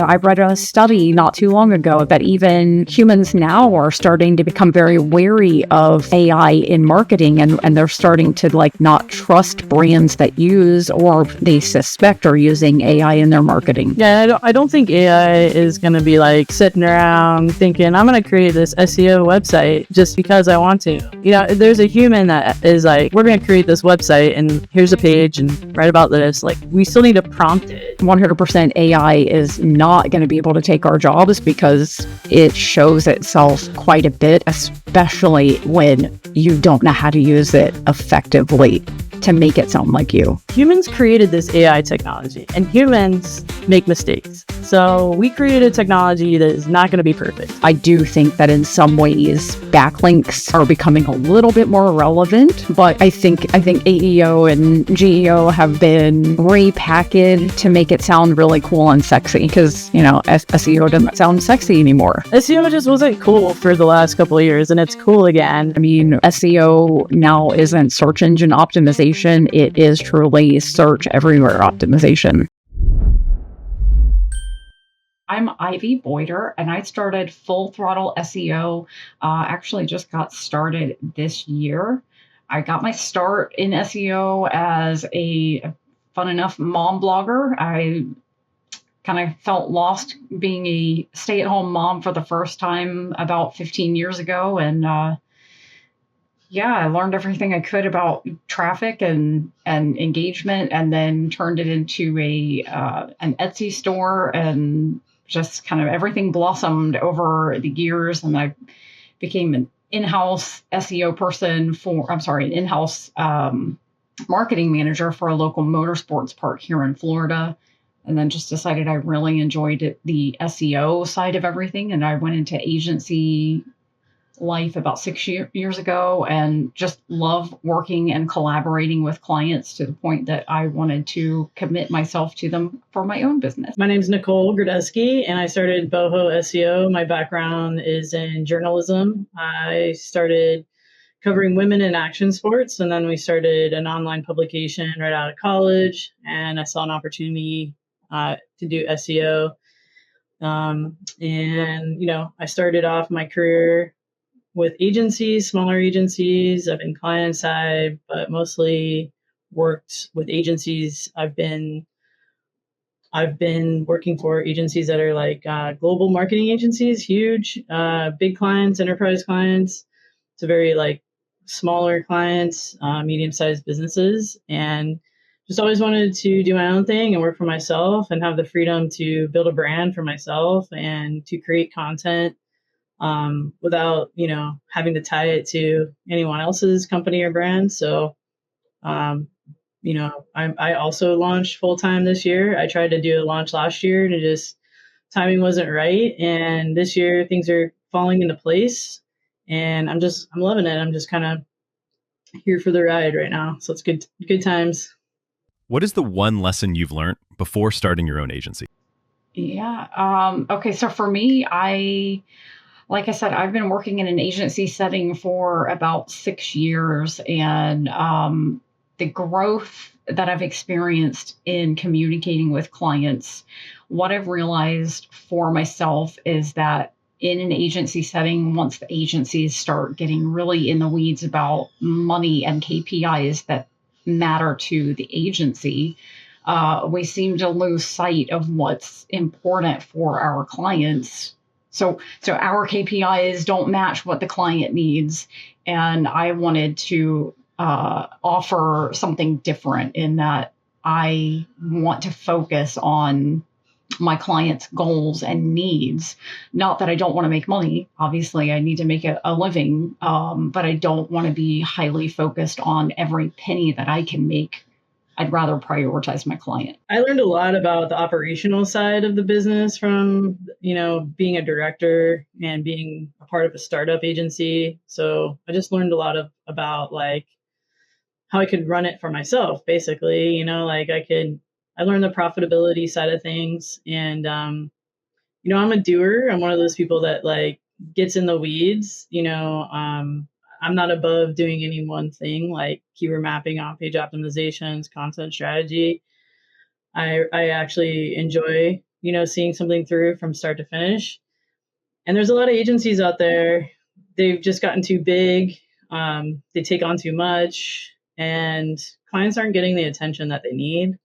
I read a study not too long ago that even humans now are starting to become very wary of AI in marketing, and they're starting to not trust brands that use or they suspect are using AI in their marketing. Yeah, I don't think AI is going to be sitting around thinking, I'm going to create this SEO website just because I want to. There's a human that is we're going to create this website and here's a page and write about this. We still need to prompt it. 100% AI is not going to be able to take our jobs because it shows itself quite a bit, especially when you don't know how to use it effectively to make it sound like you. Humans created this AI technology and humans make mistakes. So we created technology that is not going to be perfect. I do think that in some ways backlinks are becoming a little bit more relevant, but I think AEO and GEO have been repackaged to make it sound really cool and sexy because, SEO doesn't sound sexy anymore. SEO just wasn't cool for the last couple of years and it's cool again. I mean, SEO now isn't search engine optimization. It is truly search everywhere optimization. I'm Ivy Boyter, and I started Full Throttle SEO. Actually, just got started this year. I got my start in SEO as a fun enough mom blogger. I kind of felt lost being a stay-at-home mom for the first time about 15 years ago, and I learned everything I could about traffic and engagement, and then turned it into an Etsy store, and just kind of everything blossomed over the years. And I became an in-house SEO person an in-house marketing manager for a local motorsports park here in Florida. And then just decided I really enjoyed the SEO side of everything. And I went into agency life about 6 years ago and just love working and collaborating with clients to the point that I wanted to commit myself to them for my own business. My name's Nicole Grodesky and I started Boho SEO. My background is in journalism. I started covering women in action sports, and then we started an online publication right out of college, and I saw an opportunity to do SEO. I started off my career with agencies, smaller agencies. I've been client side, but mostly worked with agencies. I've been working for agencies that are global marketing agencies, huge, big clients, enterprise clients, to very smaller clients, medium-sized businesses, and just always wanted to do my own thing and work for myself and have the freedom to build a brand for myself and to create content without, having to tie it to anyone else's company or brand. So, I also launched full time this year. I tried to do a launch last year and timing wasn't right. And this year things are falling into place and I'm loving it. I'm just kind of here for the ride right now. So it's good times. What is the one lesson you've learned before starting your own agency? Yeah. Okay. So for me, like I said, I've been working in an agency setting for about 6 years, and the growth that I've experienced in communicating with clients, what I've realized for myself is that in an agency setting, once the agencies start getting really in the weeds about money and KPIs that matter to the agency, we seem to lose sight of what's important for our clients. So our KPIs don't match what the client needs. And I wanted to offer something different in that I want to focus on my clients' goals and needs. Not that I don't want to make money. Obviously, I need to make a living, but I don't want to be highly focused on every penny that I can make. I'd rather prioritize my client. I learned a lot about the operational side of the business from, being a director and being a part of a startup agency. So I just learned a lot about how I could run it for myself, basically. I learned the profitability side of things. And, I'm a doer. I'm one of those people that gets in the weeds, I'm not above doing any one thing like keyword mapping, on-page optimizations, content strategy. I actually enjoy seeing something through from start to finish. And there's a lot of agencies out there. They've just gotten too big. They take on too much, and clients aren't getting the attention that they need.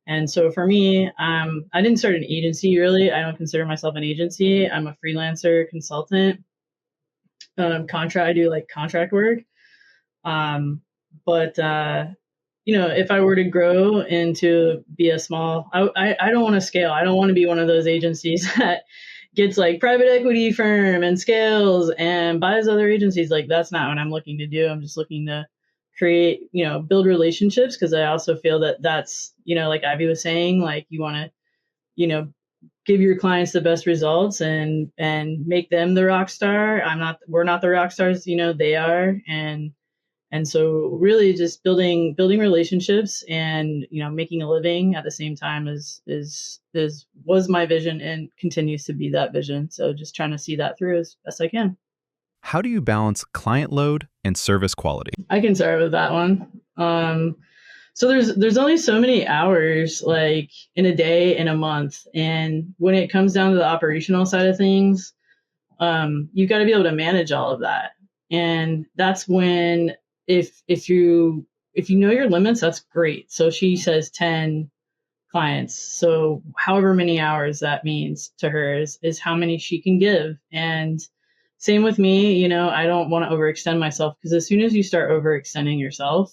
And so for me, I didn't start an agency really. I don't consider myself an agency. I'm a freelancer consultant. I do like contract work. But if I were to grow into be a small, I don't want to scale. I don't want to be one of those agencies that gets like private equity firm and scales and buys other agencies. Like that's not what I'm looking to do. I'm just looking to create, build relationships, because I also feel that that's, like Ivy was saying, like you want to, give your clients the best results and make them the rock star. We're not the rock stars, they are. And so really just building relationships and, making a living at the same time was my vision and continues to be that vision. So just trying to see that through as best I can. How do you balance client load and service quality? I can start with that one. So there's only so many hours like in a day, in a month. And when it comes down to the operational side of things, you've got to be able to manage all of that. And that's when, if you know your limits, that's great. So she says 10 clients. So however many hours that means to her is how many she can give. And same with me, I don't want to overextend myself, because as soon as you start overextending yourself,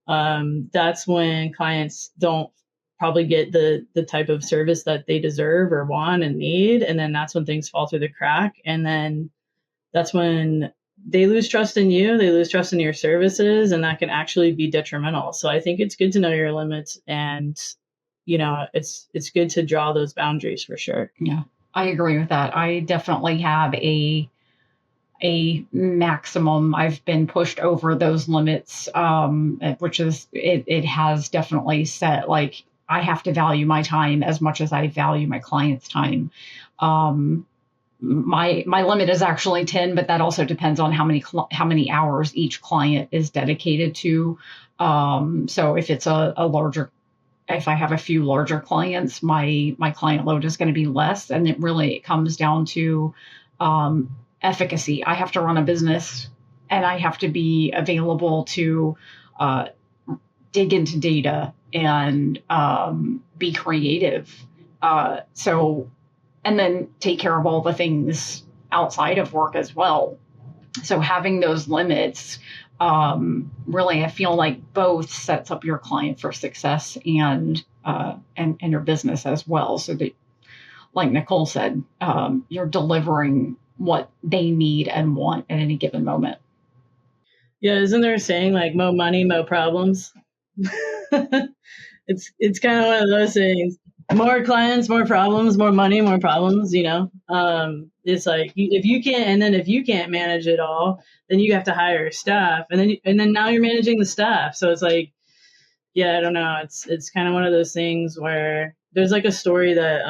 that's when clients don't probably get the type of service that they deserve or want and need. And then that's when things fall through the crack. And then that's when they lose trust in you, they lose trust in your services, and that can actually be detrimental. So I think it's good to know your limits, and, it's good to draw those boundaries for sure. Yeah, I agree with that. I definitely have a maximum. I've been pushed over those limits, which is, it has definitely set, like, I have to value my time as much as I value my client's time. My limit is actually 10, but that also depends on how many hours each client is dedicated to. So if it's if I have a few larger clients, my client load is going to be less, and it comes down to efficacy. I have to run a business, and I have to be available to dig into data and be creative. And then take care of all the things outside of work as well. So having those limits, really, I feel like both sets up your client for success and your business as well. So that, like Nicole said, you're delivering what they need and want at any given moment. Yeah, isn't there a saying like "mo money, mo problems"? It's kind of one of those things. More clients, more problems, more money, more problems, it's like if you can't manage it all, then you have to hire staff, and then now you're managing the staff. So it's like, yeah, I don't know. It's kind of one of those things where there's like a story that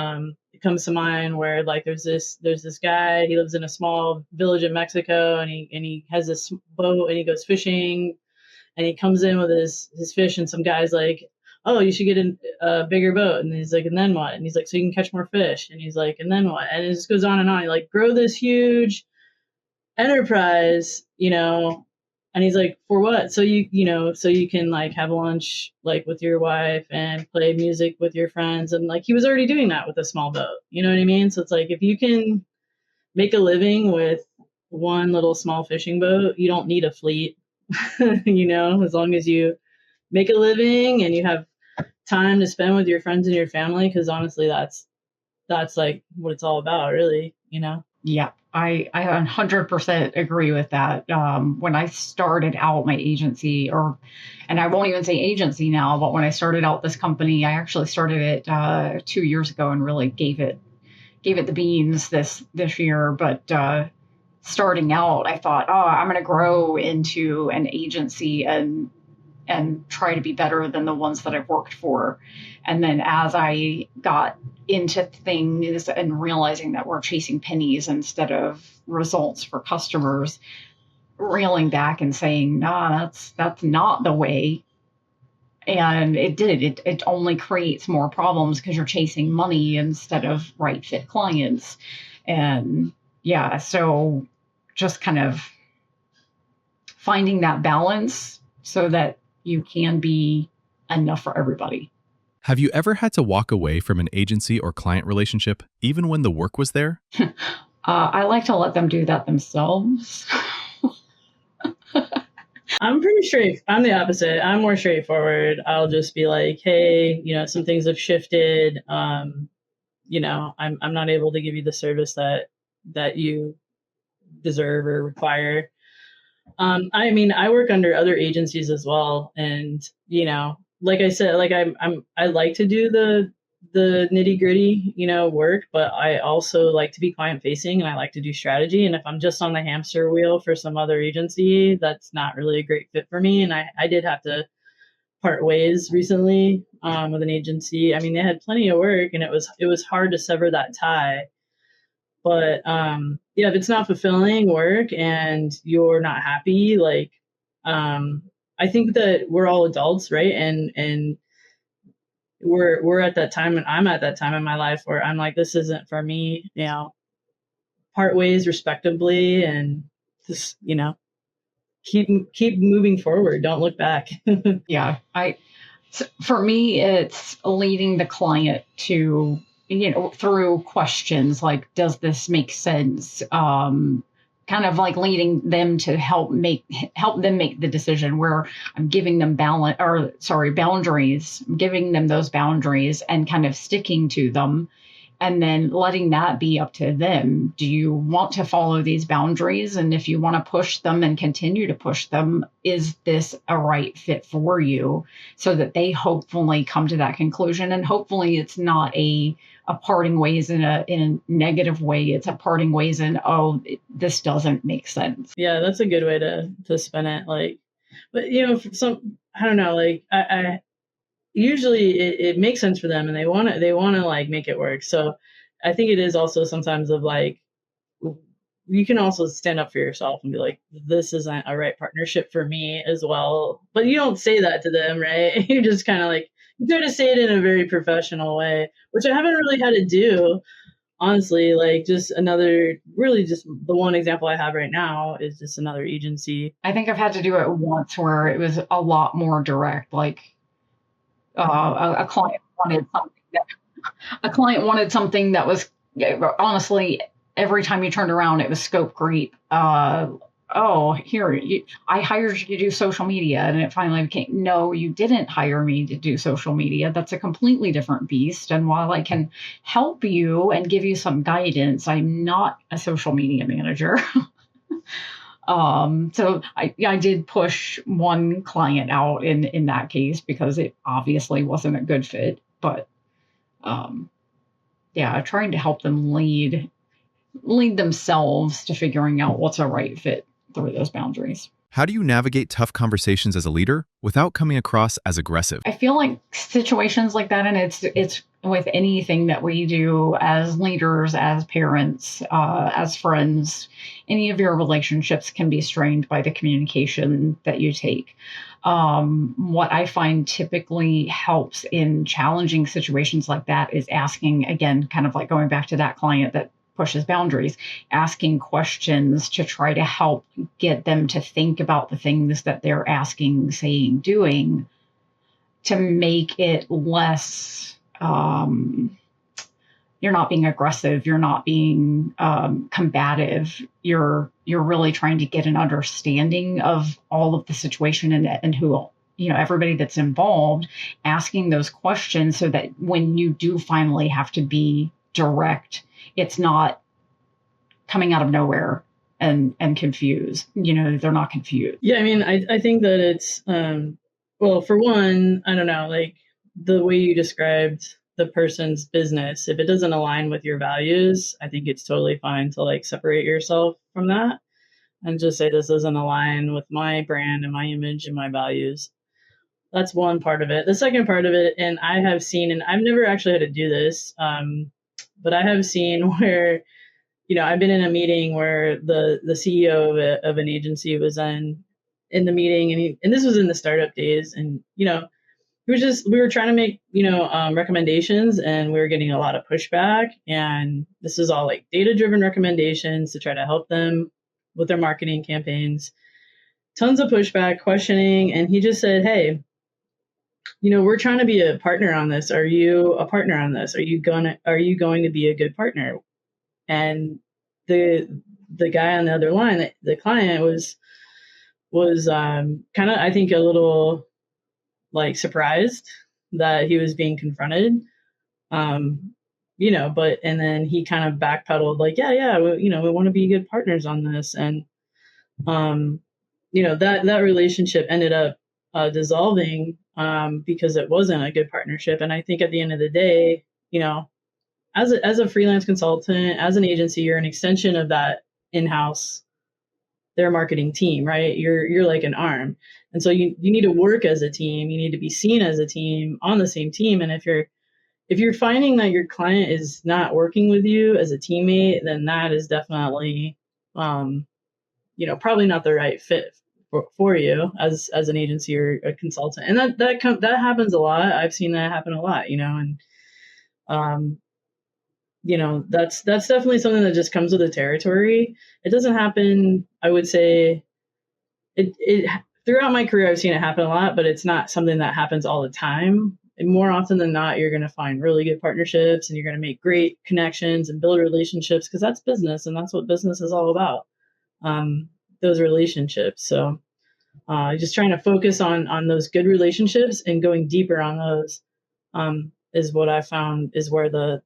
it comes to mind where like there's this guy, he lives in a small village in Mexico, and he has this boat, and he goes fishing, and he comes in with his fish, and some guy's like, oh, you should get a bigger boat. And he's like, and then what? And he's like, so you can catch more fish. And he's like, and then what? And it just goes on and on. He like, grow this huge enterprise, and he's like, for what? So so you can like have lunch like with your wife and play music with your friends. And like, he was already doing that with a small boat. You know what I mean? So it's like, if you can make a living with one little small fishing boat, you don't need a fleet, as long as you make a living and you have time to spend with your friends and your family, because honestly that's like what it's all about, really. Yeah, I 100% agree with that. When I started out my agency, and I won't even say agency now, but when I started out this company, I actually started it 2 years ago and really gave it the beans this year. But starting out, I thought, I'm going to grow into an agency and try to be better than the ones that I've worked for. And then as I got into things and realizing that we're chasing pennies instead of results for customers, reeling back and saying, nah, that's not the way. And it only creates more problems because you're chasing money instead of right fit clients. And yeah, so just kind of finding that balance so that you can be enough for everybody. Have you ever had to walk away from an agency or client relationship, even when the work was there? I like to let them do that themselves. I'm the opposite. I'm more straightforward. I'll just be like, hey, some things have shifted. I'm not able to give you the service that you deserve or require. I work under other agencies as well, and like I said, like I like to do the nitty gritty, work, but I also like to be client facing, and I like to do strategy. And if I'm just on the hamster wheel for some other agency, that's not really a great fit for me. And I did have to part ways recently with an agency. I mean, they had plenty of work, and it was hard to sever that tie. But if it's not fulfilling work and you're not happy, like I think that we're all adults, right? And we're at that time, and I'm at that time in my life where I'm like, this isn't for me, part ways respectably, and just, keep moving forward. Don't look back. Yeah, for me, it's leading the client to, through questions like, does this make sense? Kind of like leading them to help them make the decision, where I'm giving them boundaries, I'm giving them those boundaries and kind of sticking to them, and then letting that be up to them. Do you want to follow these boundaries? And if you want to push them and continue to push them, is this a right fit for you? So that they hopefully come to that conclusion. And hopefully it's not a parting ways in a negative way. It's a parting ways in, this doesn't make sense. Yeah, that's a good way to spin it. Like, but for some, I don't know, like I usually it makes sense for them, and they want to like make it work. So I think it is also sometimes of like, you can also stand up for yourself and be like, this isn't a right partnership for me as well. But you don't say that to them, right? You just kind of like, you try to say it in a very professional way, which I haven't really had to do, honestly. Like, just the one example I have right now is just another agency. I think I've had to do it once where it was a lot more direct. Like, a client wanted something that was, honestly, every time you turned around, it was scope creep. I hired you to do social media, and it finally became, no, you didn't hire me to do social media. That's a completely different beast. And while I can help you and give you some guidance, I'm not a social media manager. So I did push one client out in that case because it obviously wasn't a good fit. But trying to help them lead themselves to figuring out what's a right fit through those boundaries. How do you navigate tough conversations as a leader without coming across as aggressive? I feel like situations like that, and it's with anything that we do as leaders, as parents, as friends, any of your relationships can be strained by the communication that you take. What I find typically helps in challenging situations like that is asking, again, kind of like going back to that client that pushes boundaries, asking questions to try to help get them to think about the things that they're asking, saying, doing, to make it less, you're not being aggressive, you're not being combative, you're really trying to get an understanding of all of the situation and who, everybody that's involved, asking those questions so that when you do finally have to be direct, it's not coming out of nowhere and confused. They're not confused. Yeah, I mean, I think that it's, well, for one, I don't know, like the way you described the person's business, if it doesn't align with your values, I think it's totally fine to like separate yourself from that and just say, this doesn't align with my brand and my image and my values. That's one part of it. The second part of it, and I have seen, and I've never actually had to do this, but I have seen where, I've been in a meeting where the CEO of an agency was in the meeting, and this was in the startup days, and we were trying to make, recommendations, and we were getting a lot of pushback. And this is all like data-driven recommendations to try to help them with their marketing campaigns. Tons of pushback, questioning. And he just said, hey, we're trying to be a partner on this. Are you a partner on this? Are you going to be a good partner? And the guy on the other line, the client was kind of, I think, a little like surprised that he was being confronted. But and then he kind of backpedaled like, yeah, we want to be good partners on this. And that relationship ended up dissolving because it wasn't a good partnership. And I think at the end of the day, as a freelance consultant, as an agency, you're an extension of that in-house, their marketing team, right? You're like an arm. And so you need to work as a team. You need to be seen as a team, on the same team. And if you're finding that your client is not working with you as a teammate, then that is definitely, probably not the right fit for you as an agency or a consultant. And that happens a lot. I've seen that happen a lot, and that's definitely something that just comes with the territory. It doesn't happen, I would say, it throughout my career, I've seen it happen a lot, but it's not something that happens all the time. And more often than not, you're going to find really good partnerships, and you're going to make great connections and build relationships, because that's business, and that's what business is all about. Those relationships. So just trying to focus on those good relationships and going deeper on those is what I found is where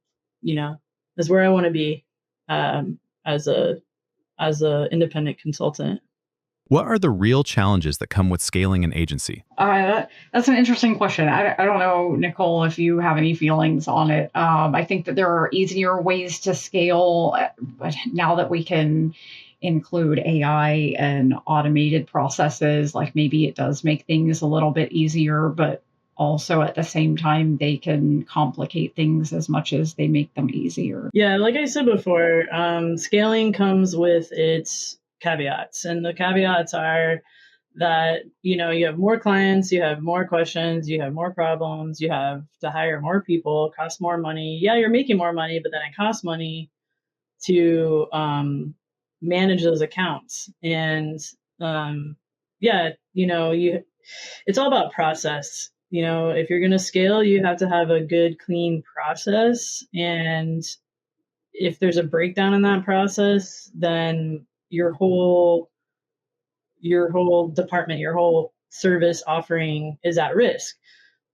is where I want to be as a independent consultant. What are the real challenges that come with scaling an agency? That's an interesting question. I don't know, Nicole, if you have any feelings on it. I think that there are easier ways to scale, but now that we can include AI and automated processes, like maybe it does make things a little bit easier, but also at the same time, they can complicate things as much as they make them easier. Yeah, like I said before, scaling comes with its caveats. And the caveats are that, you have more clients, you have more questions, you have more problems, you have to hire more people, cost more money. Yeah, you're making more money, but then it costs money to manage those accounts. And it's all about process. If you're going to scale, you have to have a good, clean process. And if there's a breakdown in that process, then your whole department, your whole service offering is at risk.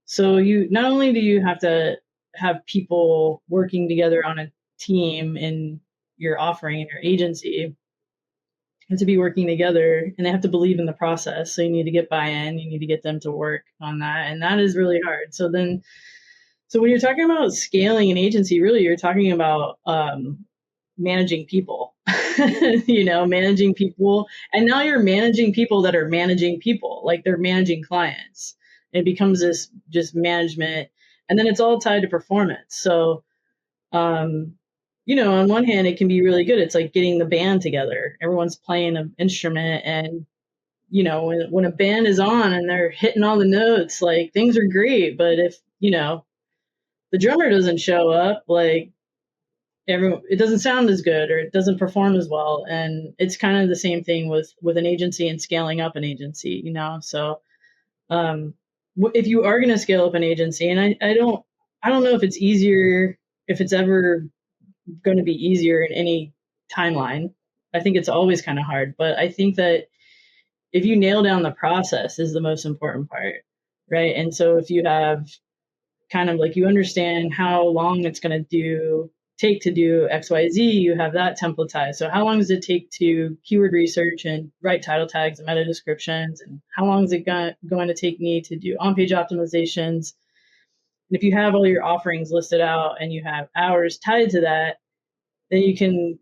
So you not only do you have to have people working together on a team in your offering in your agency, and to be working together, and they have to believe in the process. So you need to get buy-in, you need to get them to work on that. And that is really hard. So when you're talking about scaling an agency, really you're talking about managing people, managing people. And now you're managing people that are managing people, like they're managing clients. It becomes this just management, and then it's all tied to performance. So, on one hand, it can be really good. It's like getting the band together. Everyone's playing an instrument, and, when a band is on and they're hitting all the notes, like things are great. But if, the drummer doesn't show up, like it doesn't sound as good, or it doesn't perform as well. And it's kind of the same thing with an agency and scaling up an agency, So if you are going to scale up an agency, and I don't know if it's easier, if it's ever going to be easier in any timeline. I think it's always kind of hard, but I think that if you nail down the process is the most important part, right? And so if you have kind of like, you understand how long it's going to take to do XYZ, you have that templatized. So how long does it take to keyword research and write title tags and meta descriptions? And how long is it going to take me to do on-page optimizations? And if you have all your offerings listed out and you have hours tied to that, then you can,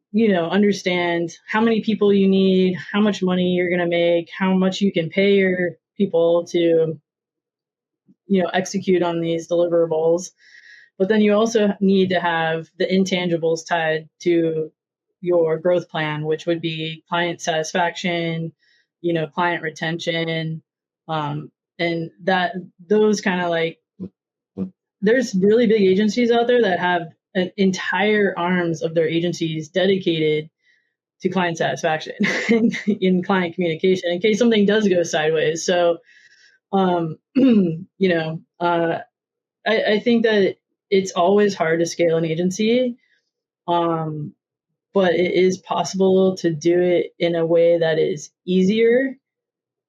understand how many people you need, how much money you're going to make, how much you can pay your people to, execute on these deliverables. But then you also need to have the intangibles tied to your growth plan, which would be client satisfaction, client retention, and that those kind of like there's really big agencies out there that have an entire arms of their agencies dedicated to client satisfaction in client communication in case something does go sideways. So, I think that it's always hard to scale an agency, but it is possible to do it in a way that is easier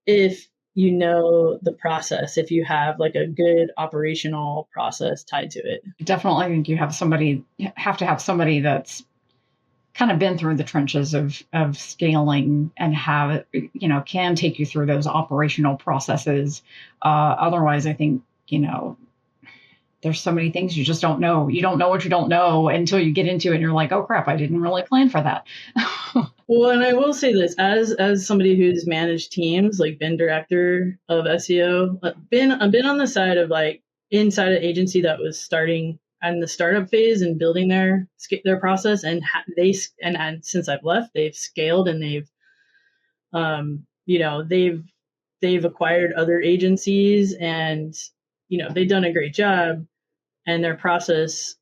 if you know the process, if you have like a good operational process tied to it. Definitely, I think you have to have somebody that's kind of been through the trenches of scaling and can take you through those operational processes. Otherwise, I think, there's so many things you just don't know. You don't know what you don't know until you get into it and you're like, oh crap, I didn't really plan for that. Well, and I will say this, as somebody who's managed teams, like been director of SEO, I've been on the side of like inside an agency that was starting in the startup phase and building their process, and since I've left, they've scaled and they've acquired other agencies, and they've done a great job, and their process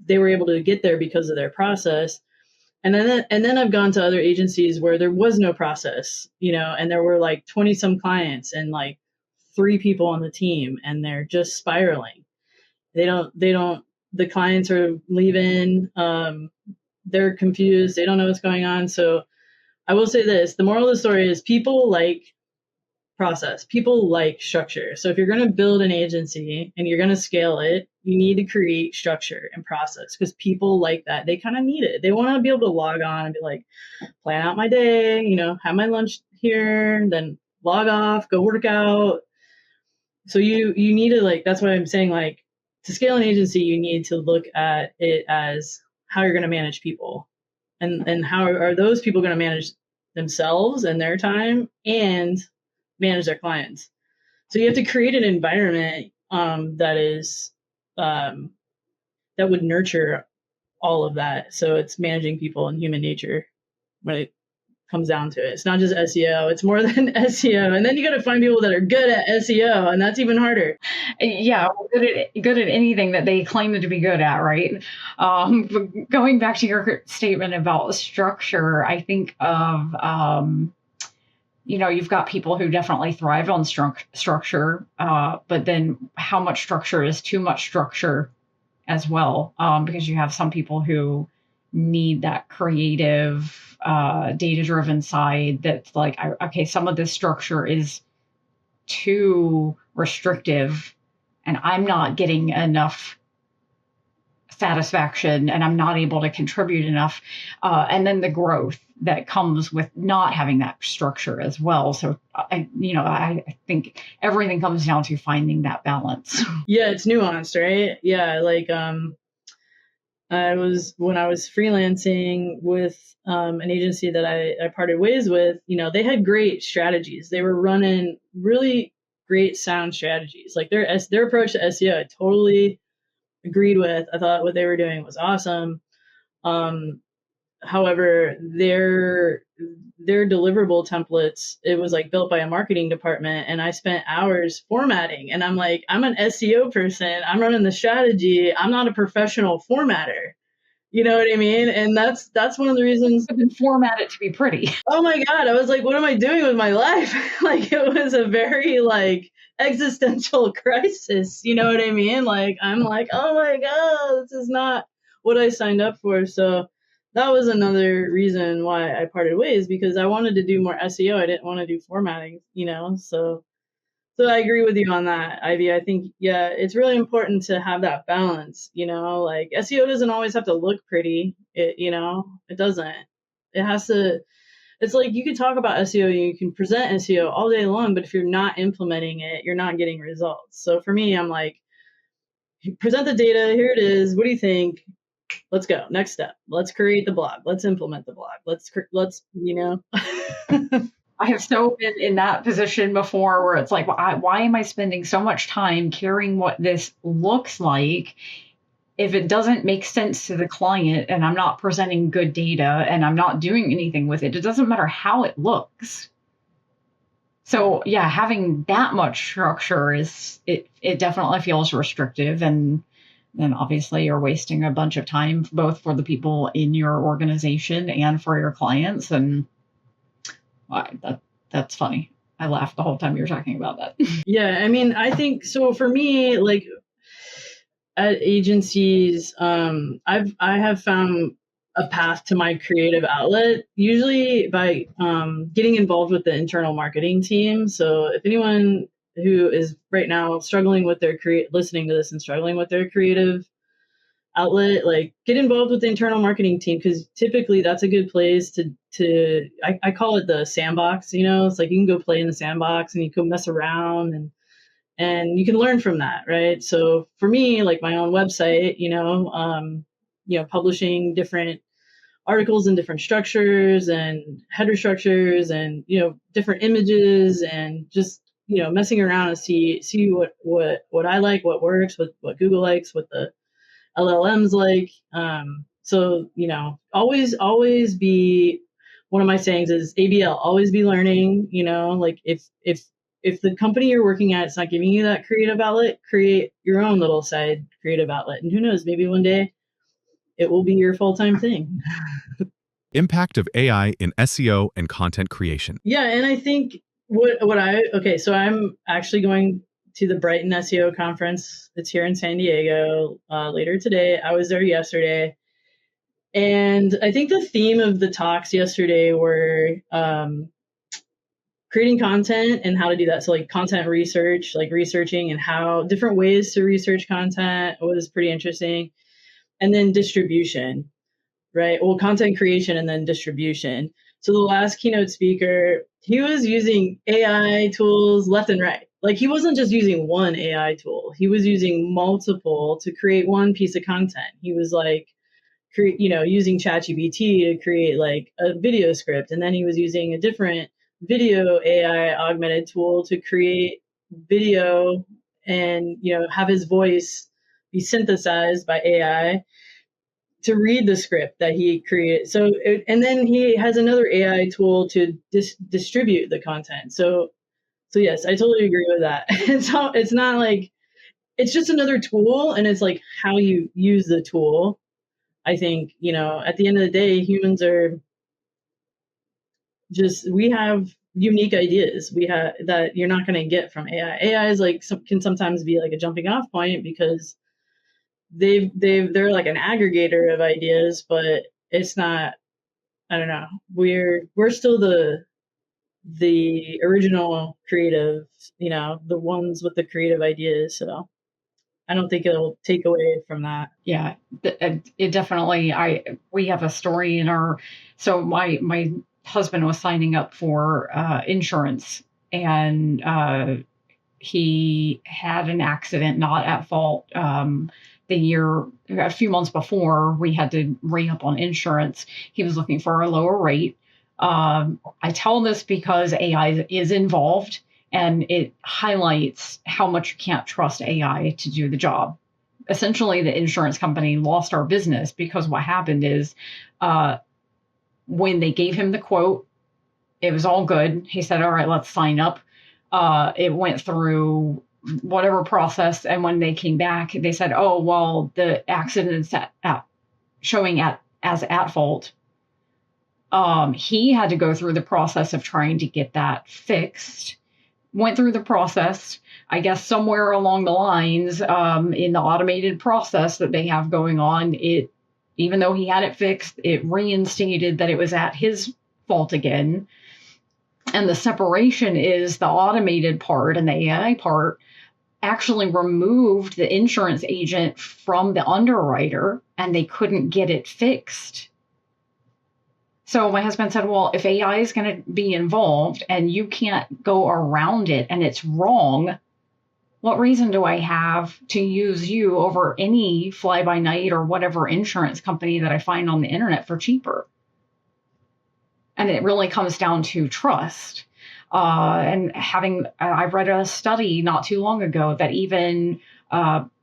they were able to get there because of their process. And then I've gone to other agencies where there was no process, and there were like 20 some clients and like 3 people on the team, and they're just spiraling. The clients are leaving. They're confused. They don't know what's going on. So I will say this, the moral of the story is people like process. People like structure. So if you're going to build an agency and you're going to scale it, you need to create structure and process, because people like that. They kind of need it. They want to be able to log on and be like, plan out my day, have my lunch here, then log off, go work out. So you need to that's what I'm saying. Like, to scale an agency, you need to look at it as how you're going to manage people, and how are those people going to manage themselves and their time and manage their clients. So you have to create an environment that would nurture all of that. So it's managing people and human nature when it comes down to it. It's not just SEO, it's more than SEO. And then you got to find people that are good at SEO, and that's even harder. Yeah, good at anything that they claim to be good at, right? Going back to your statement about structure, I think of you've got people who definitely thrive on structure, but then how much structure is too much structure as well, because you have some people who need that creative, data-driven side that's like, okay, some of this structure is too restrictive and I'm not getting enough satisfaction and I'm not able to contribute enough. And then the growth that comes with not having that structure as well. So I think everything comes down to finding that balance. Yeah, it's nuanced, right? Yeah, like when I was freelancing with an agency that I parted ways with, they had great strategies. They were running really great sound strategies. Like their approach to SEO, I totally agreed with. I thought what they were doing was awesome. However, their deliverable templates, it was like built by a marketing department, and I spent hours formatting. And I'm like, I'm an SEO person. I'm running the strategy. I'm not a professional formatter. You know what I mean? And that's one of the reasons. You can format it to be pretty. Oh my God. I was like, what am I doing with my life? Like, it was a very existential crisis. You know what I mean? Like, I'm like, oh my God, this is not what I signed up for. So that was another reason why I parted ways, because I wanted to do more SEO. I didn't want to do formatting, so I agree with you on that, Ivy. I think, yeah, it's really important to have that balance, like SEO doesn't always have to look pretty. It doesn't. It has to, it's like you can talk about SEO, you can present SEO all day long, but if you're not implementing it, you're not getting results. So for me, I'm like, present the data, here it is. What do you think? Let's go. Next step. Let's create the blog. Let's implement the blog. Let's. I have so been in that position before where it's like, why am I spending so much time caring what this looks like if it doesn't make sense to the client and I'm not presenting good data and I'm not doing anything with it? It doesn't matter how it looks. So yeah, having that much structure it definitely feels restrictive, and then obviously you're wasting a bunch of time both for the people in your organization and for your clients. And that's funny. I laughed the whole time you were talking about that. Yeah, I mean, I think so. For me, like at agencies, I have found a path to my creative outlet, usually by getting involved with the internal marketing team. So if anyone who is right now struggling with their listening to this and struggling with their creative outlet, like get involved with the internal marketing team, because typically that's a good place to I call it the sandbox. It's like you can go play in the sandbox and you can mess around and you can learn from that, right? So for me, like my own website, publishing different articles in different structures and header structures and different images and just messing around and see what I like, what works, what Google likes, what the LLMs like. So always be, one of my sayings is ABL, always be learning. Like if the company you're working at is not giving you that creative outlet, create your own little side creative outlet, and who knows, maybe one day it will be your full-time thing. Impact of AI in SEO and content creation. Yeah, and I think so I'm actually going to the Brighton SEO conference. It's here in San Diego later today. I was there yesterday. And I think the theme of the talks yesterday were creating content and how to do that. So like content research, like researching and how different ways to research content was pretty interesting. And then distribution, right? Well, content creation and then distribution. So the last keynote speaker, he was using AI tools left and right. Like he wasn't just using one AI tool. He was using multiple to create one piece of content. He was like, using ChatGPT to create like a video script. And then he was using a different video AI augmented tool to create video and, have his voice be synthesized by AI to read the script that he created. So, and then he has another AI tool to distribute the content. So yes, I totally agree with that. It's not like, it's just another tool, and it's like how you use the tool. I think, at the end of the day, humans are we have unique ideas that you're not going to get from AI. AI is like, can sometimes be like a jumping off point because they're like an aggregator of ideas, but it's not, I don't know. We're still the original creative, the ones with the creative ideas. So I don't think it'll take away from that. Yeah, it definitely. We have a story so my husband was signing up for insurance, and he had an accident, not at fault. A few months before we had to re-up on insurance, he was looking for a lower rate. I tell this because AI is involved, and it highlights how much you can't trust AI to do the job. Essentially, the insurance company lost our business because what happened is when they gave him the quote, it was all good. He said, all right, let's sign up. It went through whatever process. And when they came back, they said, oh, well, the accident's showing as at fault. He had to go through the process of trying to get that fixed. Went through the process, I guess somewhere along the lines, in the automated process that they have going on, even though he had it fixed, it reinstated that it was at his fault again. And the separation is the automated part, and the AI part actually removed the insurance agent from the underwriter, and they couldn't get it fixed. So my husband said, well, if AI is going to be involved and you can't go around it and it's wrong, what reason do I have to use you over any fly-by-night or whatever insurance company that I find on the internet for cheaper? And it really comes down to trust. And I read a study not too long ago that even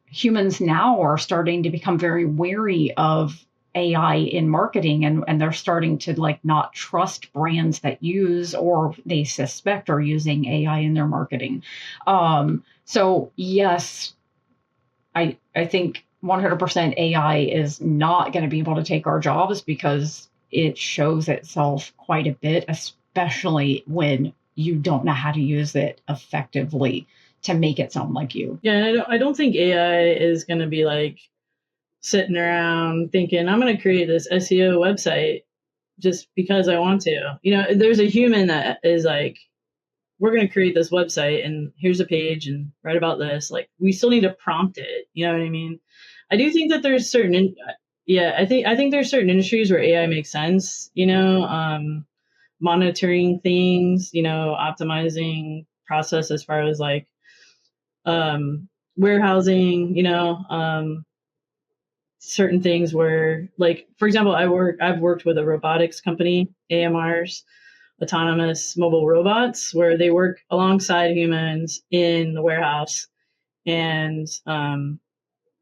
humans now are starting to become very wary of AI in marketing, and they're starting to like not trust brands that use or they suspect are using AI in their marketing. So yes, I think 100% AI is not going to be able to take our jobs because it shows itself quite a bit, especially when you don't know how to use it effectively to make it sound like you. Yeah, I don't think AI is going to be like sitting around thinking, I'm going to create this SEO website just because I want to. There's a human that is like, we're going to create this website and here's a page and write about this. Like, we still need to prompt it. You know what I mean? I do think that there's certain, I think there's certain industries where AI makes sense, monitoring things, optimizing process as far as like, warehousing, certain things where, like, for example, I've worked with a robotics company, AMRs, autonomous mobile robots, where they work alongside humans in the warehouse. And,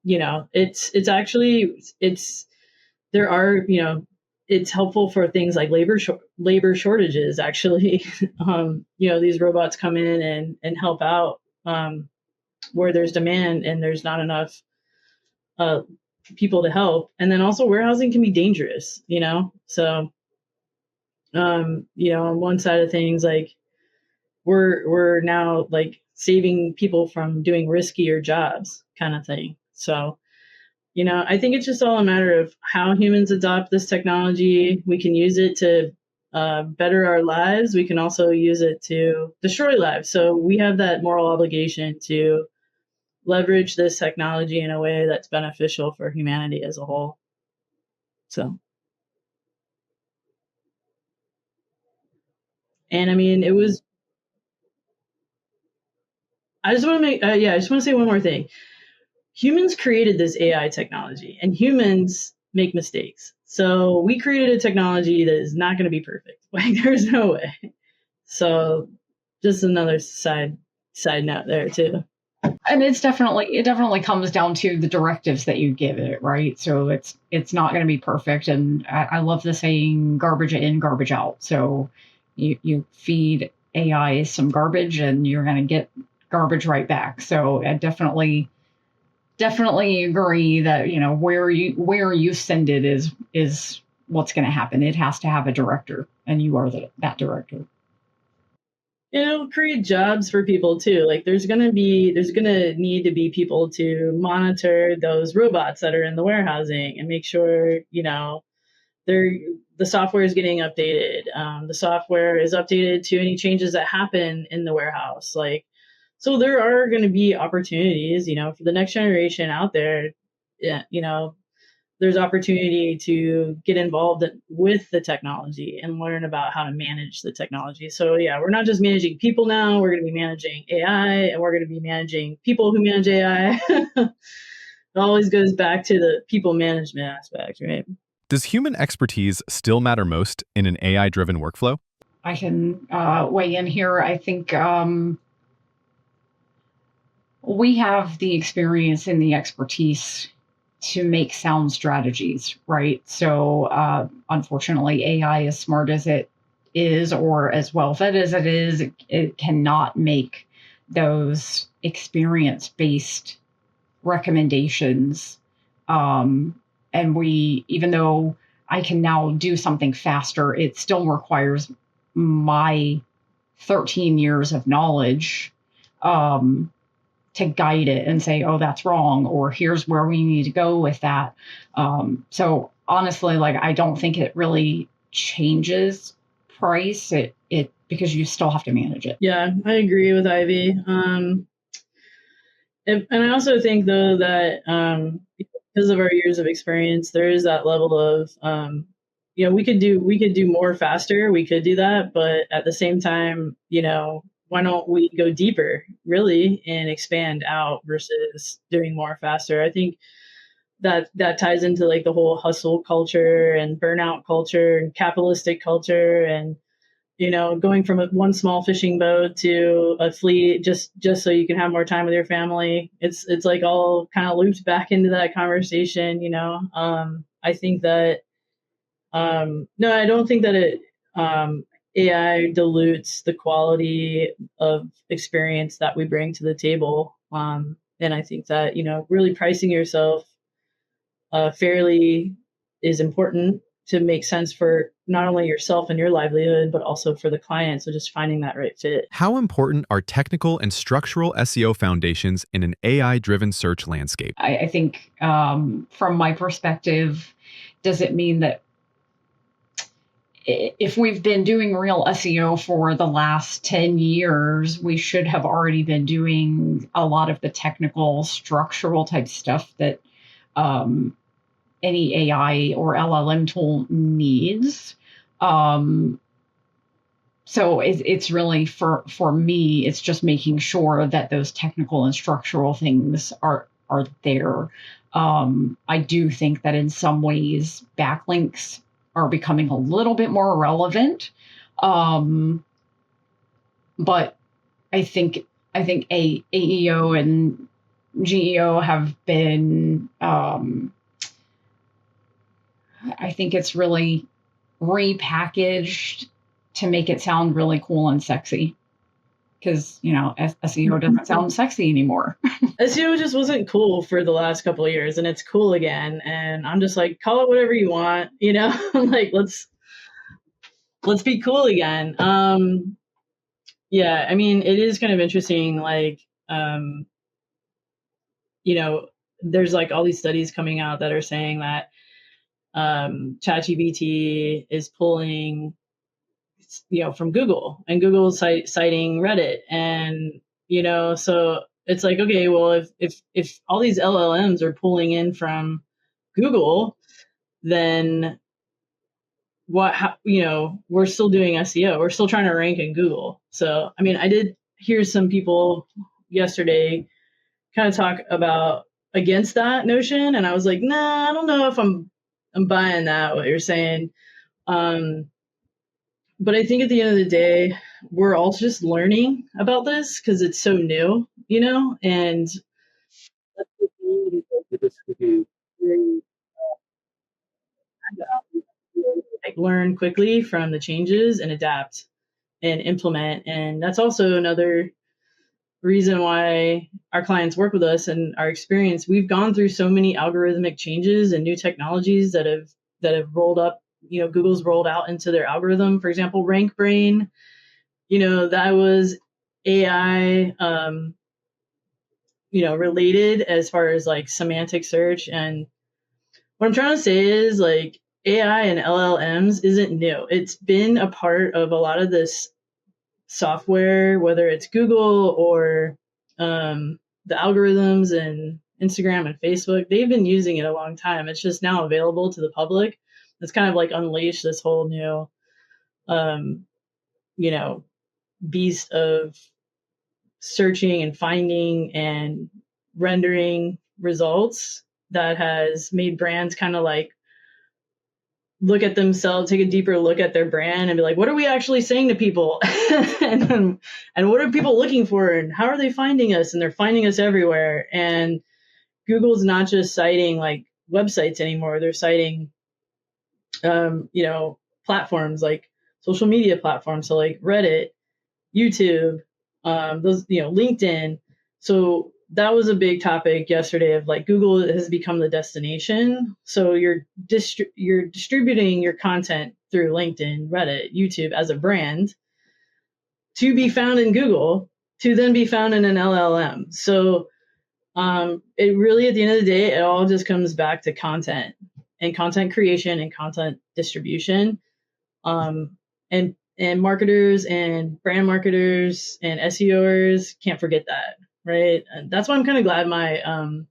it's actually, there are, it's helpful for things like labor shortages, actually. These robots come in and help out, where there's demand and there's not enough, people to help. And then also warehousing can be dangerous, so on one side of things, like, we're now like saving people from doing riskier jobs kind of thing. So I think it's just all a matter of how humans adopt this technology. We can use it to better our lives. We can also use it to destroy lives. So we have that moral obligation to leverage this technology in a way that's beneficial for humanity as a whole. So, and I mean, I just want to say one more thing. Humans created this AI technology, and humans make mistakes. So we created a technology that is not going to be perfect. Like, there's no way. So just another side note there too. And it definitely comes down to the directives that you give it, right? So it's not going to be perfect. And I love the saying garbage in, garbage out. So you feed AI some garbage and you're going to get garbage right back. So I definitely agree that, where you send it is what's going to happen. It has to have a director, and you are that director. It'll create jobs for people too. Like, there's gonna need to be people to monitor those robots that are in the warehousing and make sure, the software is getting updated. The software is updated to any changes that happen in the warehouse. Like, so there are going to be opportunities, for the next generation out there. Yeah, there's opportunity to get involved with the technology and learn about how to manage the technology. So yeah, we're not just managing people now, we're going to be managing AI, and we're going to be managing people who manage AI. It always goes back to the people management aspect, right? Does human expertise still matter most in an AI-driven workflow? I can weigh in here. I think we have the experience and the expertise to make sound strategies, right? So unfortunately, AI, as smart as it is, or as well fed as it is, it cannot make those experience-based recommendations. And even though I can now do something faster, it still requires my 13 years of knowledge to guide it and say, oh, that's wrong, or here's where we need to go with that. So honestly, like, I don't think it really changes price, it because you still have to manage it. Yeah, I agree with Ivy. And I also think, though, that because of our years of experience, there is that level of, we could do more faster. We could do that, but at the same time, why don't we go deeper, really, and expand out versus doing more faster? I think that ties into like the whole hustle culture and burnout culture and capitalistic culture, and going from one small fishing boat to a fleet just so you can have more time with your family. It's like all kind of loops back into that conversation. I think that no, I don't think that AI dilutes the quality of experience that we bring to the table. And I think that, really pricing yourself fairly is important to make sense for not only yourself and your livelihood, but also for the client. So just finding that right fit. How important are technical and structural SEO foundations in an AI-driven search landscape? I think from my perspective, does it mean that if we've been doing real SEO for the last 10 years, we should have already been doing a lot of the technical structural type stuff that any AI or LLM tool needs. So it's really for me, it's just making sure that those technical and structural things are there. I do think that in some ways backlinks are becoming a little bit more relevant. But I think AEO and GEO have been, I think it's really repackaged to make it sound really cool and sexy. Because, SEO doesn't sound sexy anymore. SEO just wasn't cool for the last couple of years, and it's cool again. And I'm just like, call it whatever you want, like let's be cool again. Yeah, I mean, it is kind of interesting. Like, there's like all these studies coming out that are saying that ChatGPT is pulling, from Google, and Google's citing Reddit, and so it's like, okay, well, if all these LLMs are pulling in from Google, then we're still doing SEO. We're still trying to rank in Google. So, I mean, I did hear some people yesterday kind of talk about against that notion, and I was like, nah, I don't know if I'm buying that, what you're saying. But I think at the end of the day, we're all just learning about this because it's so new, and like learn quickly from the changes and adapt and implement. And that's also another reason why our clients work with us, and our experience. We've gone through so many algorithmic changes and new technologies that have rolled up. Google's rolled out into their algorithm. For example, RankBrain, that was AI, related as far as like semantic search. And what I'm trying to say is, like, AI and LLMs isn't new. It's been a part of a lot of this software, whether it's Google or the algorithms and Instagram and Facebook. They've been using it a long time. It's just now available to the public. It's kind of like unleashed this whole new, beast of searching and finding and rendering results that has made brands kind of like look at themselves, take a deeper look at their brand and be like, what are we actually saying to people? and what are people looking for? And how are they finding us? And they're finding us everywhere. And Google's not just citing like websites anymore. They're citing, platforms like social media platforms. So like Reddit, YouTube, those, LinkedIn. So that was a big topic yesterday of like Google has become the destination. So you're distributing your content through LinkedIn, Reddit, YouTube as a brand to be found in Google, to then be found in an LLM. So it really, at the end of the day, it all just comes back to content and content creation and content distribution. And marketers and brand marketers and SEOers can't forget that, right? And that's why I'm kind of glad my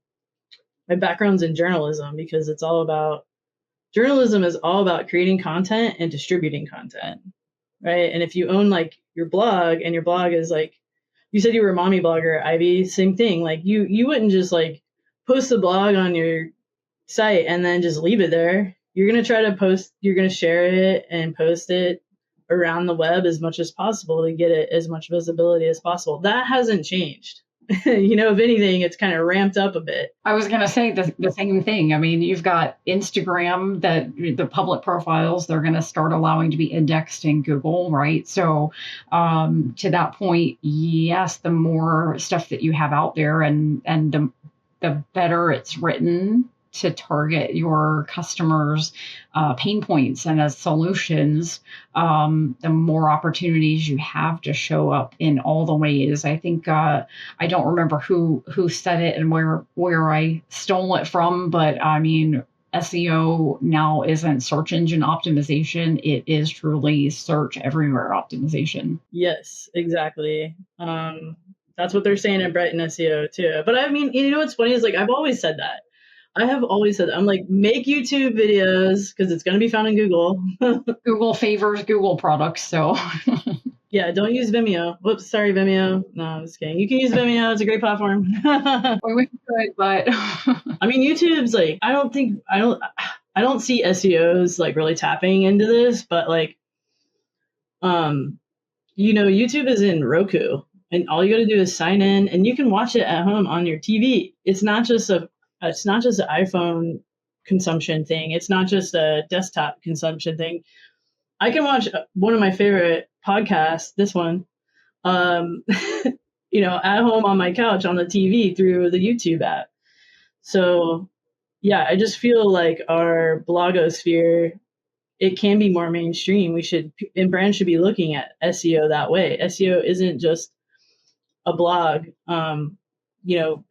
background's in journalism, because journalism is all about creating content and distributing content, right? And if you own like your blog, and your blog is like, you said you were a mommy blogger, Ivy, same thing. Like you wouldn't just like post the blog on your site and then just leave it there. You're going to try to post, you're going to share it and post it around the web as much as possible to get it as much visibility as possible. That hasn't changed. if anything, it's kind of ramped up a bit. I was going to say the same thing. I mean, you've got Instagram, that the public profiles, they're going to start allowing to be indexed in Google, right? So to that point, yes, the more stuff that you have out there, and the better it's written to target your customers' pain points and as solutions, the more opportunities you have to show up in all the ways. I think I don't remember who said it and where I stole it from, but I mean, SEO now isn't search engine optimization; it is truly search everywhere optimization. Yes, exactly. That's what they're saying in Brighton SEO too. But I mean, what's funny is, like, I've always said that. I have always said that. I'm like, make YouTube videos because it's going to be found in Google. Google favors Google products, so yeah, don't use Vimeo. Whoops, sorry, Vimeo. No, I'm just kidding. You can use Vimeo. It's a great platform. we could, but I mean, YouTube's like, I don't see SEOs like really tapping into this, but like, YouTube is in Roku, and all you got to do is sign in, and you can watch it at home on your TV. It's not just an iPhone consumption thing. It's not just a desktop consumption thing. I can watch one of my favorite podcasts, this one, at home on my couch on the TV through the YouTube app. So yeah, I just feel like our blogosphere, it can be more mainstream. And brands should be looking at SEO that way. SEO isn't just a blog,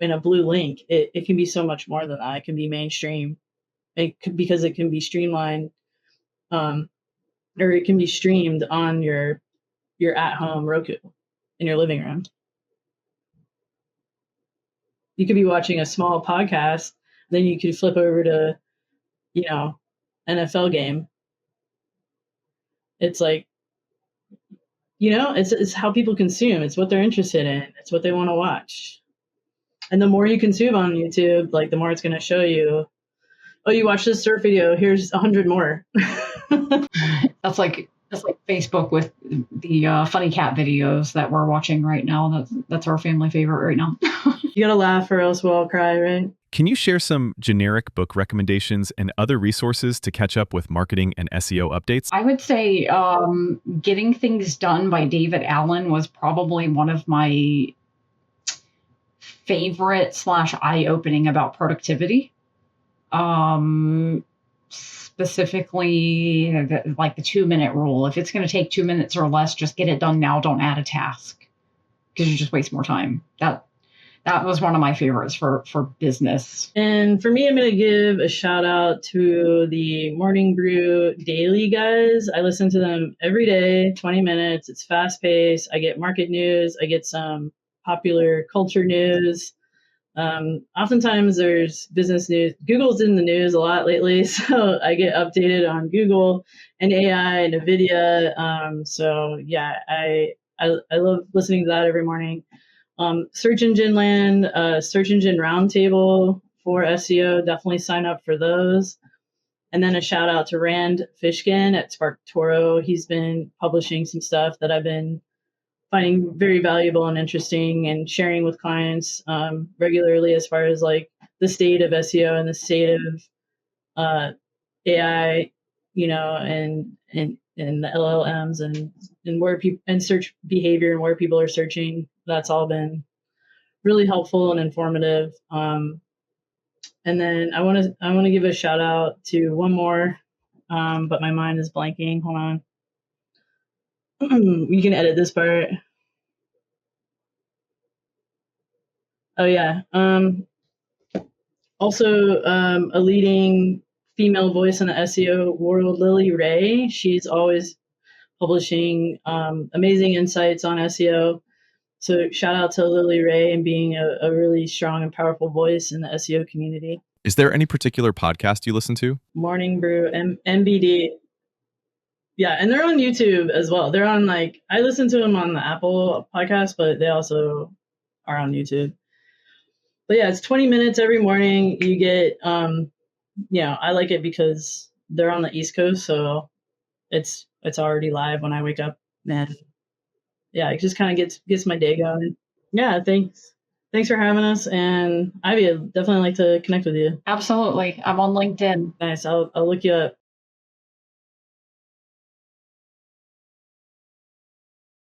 in a blue link. It can be so much more than that. It can be mainstream. Because it can be streamlined, or it can be streamed on your at-home Roku in your living room. You could be watching a small podcast, then you could flip over to, NFL game. It's like, it's how people consume. It's what they're interested in. It's what they want to watch. And the more you consume on YouTube, like, the more it's going to show you, oh, you watched this surf video, here's 100 more. That's like Facebook with the funny cat videos that we're watching right now. That's our family favorite right now. You gotta laugh or else we'll all cry, right? Can you share some generic book recommendations and other resources to catch up with marketing and SEO updates? I would say Getting Things Done by David Allen was probably one of my favorite / eye-opening about productivity. Specifically, like the 2-minute rule. If it's going to take 2 minutes or less, just get it done now. Don't add a task, because you just waste more time. That was one of my favorites for business. And for me, I'm going to give a shout out to the Morning Brew Daily guys. I listen to them every day, 20 minutes. It's fast paced. I get market news. I get some popular culture news. Oftentimes there's business news. Google's in the news a lot lately, so I get updated on Google and AI and NVIDIA. So yeah, I love listening to that every morning. Search Engine Land, Search Engine Roundtable for SEO, definitely sign up for those. And then a shout out to Rand Fishkin at SparkToro. He's been publishing some stuff that I've been finding very valuable and interesting, and sharing with clients regularly, as far as like the state of SEO and the state of AI, and the LLMs and where people and search behavior and where people are searching. That's all been really helpful and informative. And then I want to give a shout out to one more, but my mind is blanking. Hold on. You can edit this part. Oh yeah. Also, a leading female voice in the SEO world, Lily Ray. She's always publishing amazing insights on SEO. So shout out to Lily Ray and being a really strong and powerful voice in the SEO community. Is there any particular podcast you listen to? Morning Brew, MBD. Yeah, and they're on YouTube as well. They're on, like, I listen to them on the Apple podcast, but they also are on YouTube. But yeah, it's 20 minutes every morning. You get, I like it because they're on the East Coast, so it's already live when I wake up. And yeah, it just kind of gets my day going. Yeah, thanks. Thanks for having us. And Ivy, I'd definitely like to connect with you. Absolutely. I'm on LinkedIn. Nice. I'll look you up.